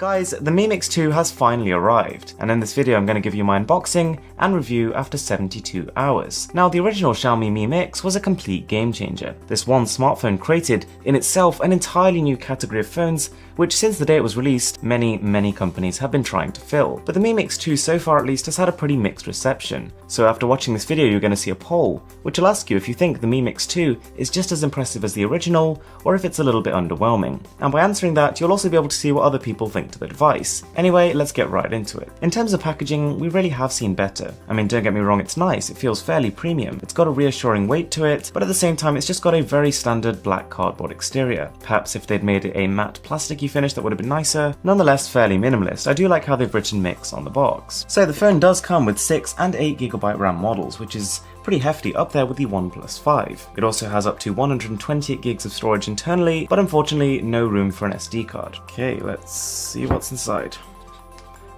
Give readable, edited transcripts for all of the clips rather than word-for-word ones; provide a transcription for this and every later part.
Guys, the Mi Mix 2 has finally arrived, and in this video I'm going to give you my unboxing and review after 72 hours. Now, the original Xiaomi Mi Mix was a complete game changer. This one smartphone created in itself an entirely new category of phones, which since the day it was released, many companies have been trying to fill. But the Mi Mix 2 so far at least has had a pretty mixed reception. So after watching this video you're going to see a poll, which will ask you if you think the Mi Mix 2 is just as impressive as the original, or if it's a little bit underwhelming. And by answering that, you'll also be able to see what other people think to the device. Anyway, let's get right into it. In terms of packaging, we really have seen better. I mean, don't get me wrong, it's nice, it feels fairly premium, it's got a reassuring weight to it, but at the same time it's just got a very standard black cardboard exterior. Perhaps if they'd made it a matte plasticky finish that would have been nicer. Nonetheless, fairly minimalist. I do like how they've written Mix on the box. So the phone does come with 6 and 8GB RAM models, which is pretty hefty, up there with the OnePlus 5. It also has up to 128 gigs of storage internally, but unfortunately no room for an SD card. Okay, let's see what's inside.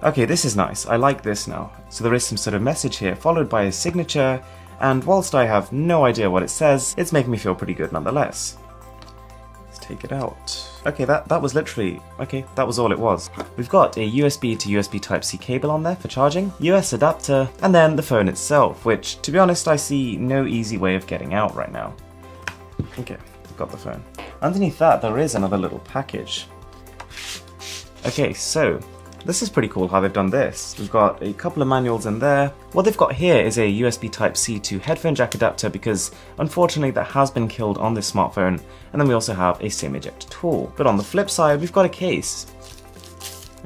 Okay, this is nice. I like this now. So there is some sort of message here, followed by a signature, and whilst I have no idea what it says, it's making me feel pretty good nonetheless. Let's take it out. Okay, that was literally, that was all it was. We've got a USB to USB Type-C cable on there for charging, US adapter, and then the phone itself, which, to be honest, I see no easy way of getting out right now. Okay, I've got the phone. Underneath that, there is another little package. Okay, so this is pretty cool how they've done this. We've got a couple of manuals in there. What they've got here is a USB Type-C to headphone jack adapter because unfortunately that has been killed on this smartphone, and then we also have a SIM ejector tool. But on the flip side, we've got a case.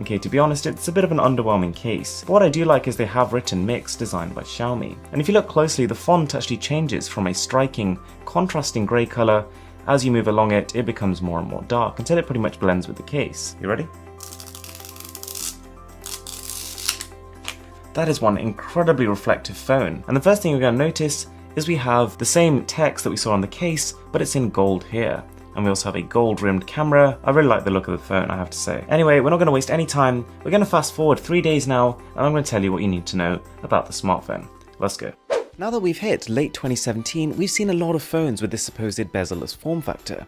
Okay, to be honest, it's a bit of an underwhelming case. But what I do like is they have written Mix designed by Xiaomi. And if you look closely, the font actually changes from a striking, contrasting grey colour. As you move along it, it becomes more and more dark until it pretty much blends with the case. You ready? That is one incredibly reflective phone, and the first thing you're going to notice is we have the same text that we saw on the case, but it's in gold here. And we also have a gold rimmed camera. I really like the look of the phone, I have to say. Anyway, we're not going to waste any time. We're going to fast forward 3 days now, and I'm going to tell you what you need to know about the smartphone. Let's go. Now that we've hit late 2017, we've seen a lot of phones with this supposed bezel-less form factor.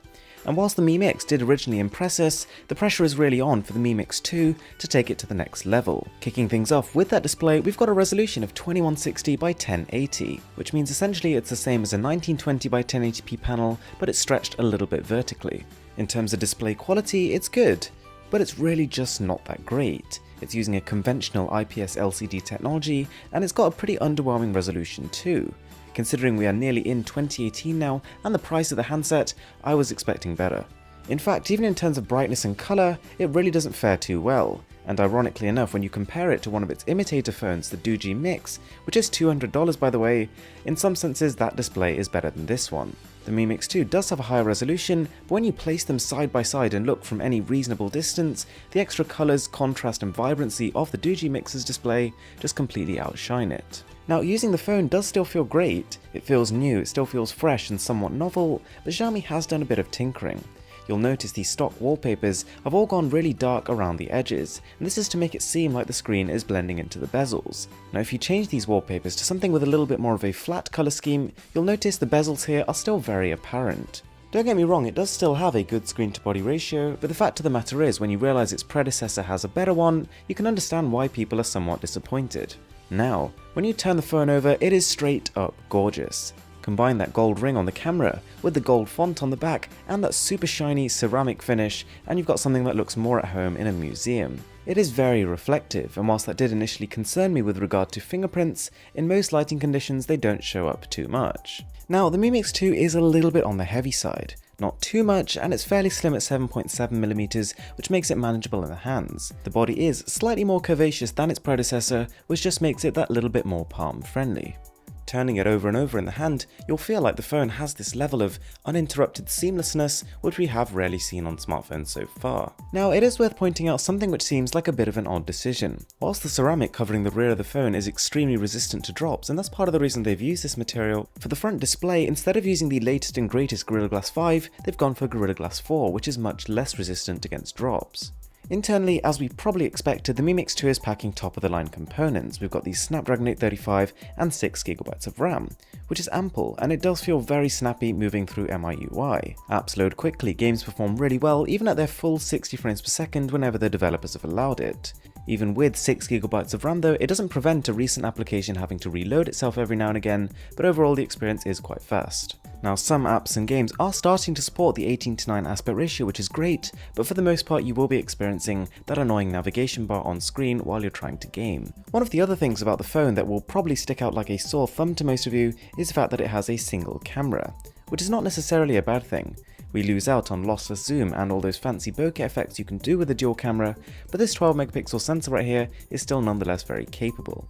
And whilst the Mi Mix did originally impress us, the pressure is really on for the Mi Mix 2 to take it to the next level. Kicking things off with that display, we've got a resolution of 2160 by 1080, which means essentially it's the same as a 1920 by 1080p panel, but it's stretched a little bit vertically. In terms of display quality, it's good, but it's really just not that great. It's using a conventional IPS LCD technology, and it's got a pretty underwhelming resolution too. Considering we are nearly in 2018 now, and the price of the handset, I was expecting better. In fact, even in terms of brightness and colour, it really doesn't fare too well. And ironically enough, when you compare it to one of its imitator phones, the Doogee Mix, which is $200 by the way, in some senses that display is better than this one. The Mi Mix 2 does have a higher resolution, but when you place them side by side and look from any reasonable distance, the extra colours, contrast and vibrancy of the Doogee Mix's display just completely outshine it. Now, using the phone does still feel great. It feels new, it still feels fresh and somewhat novel, but Xiaomi has done a bit of tinkering. You'll notice these stock wallpapers have all gone really dark around the edges, and this is to make it seem like the screen is blending into the bezels. Now, if you change these wallpapers to something with a little bit more of a flat colour scheme, you'll notice the bezels here are still very apparent. Don't get me wrong, it does still have a good screen to body ratio, but the fact of the matter is when you realise its predecessor has a better one, you can understand why people are somewhat disappointed. Now, when you turn the phone over, it is straight up gorgeous. Combine that gold ring on the camera with the gold font on the back and that super shiny ceramic finish, and you've got something that looks more at home in a museum. It is very reflective, and whilst that did initially concern me with regard to fingerprints, in most lighting conditions they don't show up too much. Now, the Mi Mix 2 is a little bit on the heavy side. Not too much, and it's fairly slim at 7.7mm, which makes it manageable in the hands. The body is slightly more curvaceous than its predecessor, which just makes it that little bit more palm friendly. Turning it over and over in the hand, you'll feel like the phone has this level of uninterrupted seamlessness which we have rarely seen on smartphones so far. Now, it is worth pointing out something which seems like a bit of an odd decision. Whilst the ceramic covering the rear of the phone is extremely resistant to drops, and that's part of the reason they've used this material, for the front display, instead of using the latest and greatest Gorilla Glass 5, they've gone for Gorilla Glass 4, which is much less resistant against drops. Internally, as we probably expected, the Mi Mix 2 is packing top-of-the-line components. We've got the Snapdragon 835 and 6GB of RAM, which is ample, and it does feel very snappy moving through MIUI. Apps load quickly, games perform really well, even at their full 60 frames per second whenever the developers have allowed it. Even with 6GB of RAM though, it doesn't prevent a recent application having to reload itself every now and again, but overall the experience is quite fast. Now, some apps and games are starting to support the 18:9 aspect ratio, which is great, but for the most part you will be experiencing that annoying navigation bar on screen while you're trying to game. One of the other things about the phone that will probably stick out like a sore thumb to most of you is the fact that it has a single camera, which is not necessarily a bad thing. We lose out on lossless zoom and all those fancy bokeh effects you can do with a dual camera, but this 12MP sensor right here is still nonetheless very capable.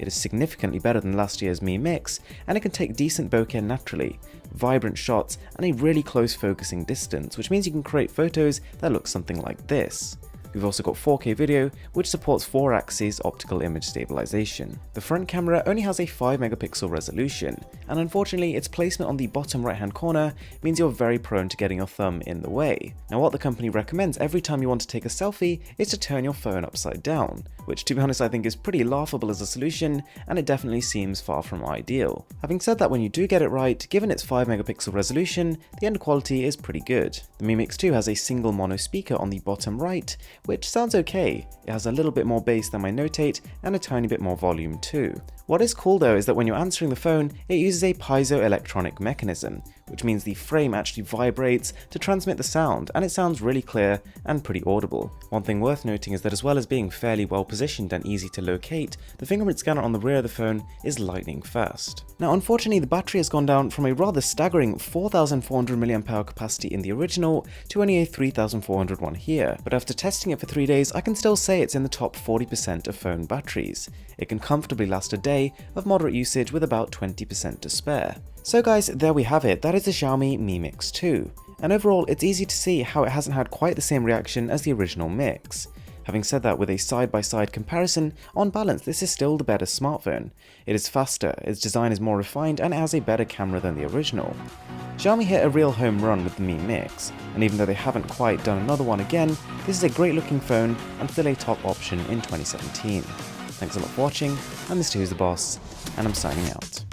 It is significantly better than last year's Mi Mix, and it can take decent bokeh naturally, vibrant shots, and a really close focusing distance, which means you can create photos that look something like this. We've also got 4K video, which supports 4-axis optical image stabilization. The front camera only has a 5MP resolution, and unfortunately its placement on the bottom right hand corner means you're very prone to getting your thumb in the way. Now, what the company recommends every time you want to take a selfie is to turn your phone upside down, which to be honest I think is pretty laughable as a solution, and it definitely seems far from ideal. Having said that, when you do get it right, given its 5MP resolution, the end quality is pretty good. The Mi Mix 2 has a single mono speaker on the bottom right, which sounds okay. It has a little bit more bass than my Note 8 and a tiny bit more volume too. What is cool though is that when you're answering the phone, it uses a piezoelectronic mechanism, which means the frame actually vibrates to transmit the sound, and it sounds really clear and pretty audible. One thing worth noting is that as well as being fairly well positioned and easy to locate, the fingerprint scanner on the rear of the phone is lightning fast. Now, unfortunately, the battery has gone down from a rather staggering 4,400 mAh capacity in the original to only a 3,400 one here, but after testing it for 3 days, I can still say it's in the top 40% of phone batteries. It can comfortably last a day of moderate usage with about 20% to spare. So guys, there we have it. That is the Xiaomi Mi Mix 2. And overall, it's easy to see how it hasn't had quite the same reaction as the original Mix. Having said that, with a side-by-side comparison, on balance this is still the better smartphone. It is faster, its design is more refined, and it has a better camera than the original. Xiaomi hit a real home run with the Mi Mix, and even though they haven't quite done another one again, this is a great looking phone and still a top option in 2017. Thanks a lot for watching, I'm Mr. Who's the Boss, and I'm signing out.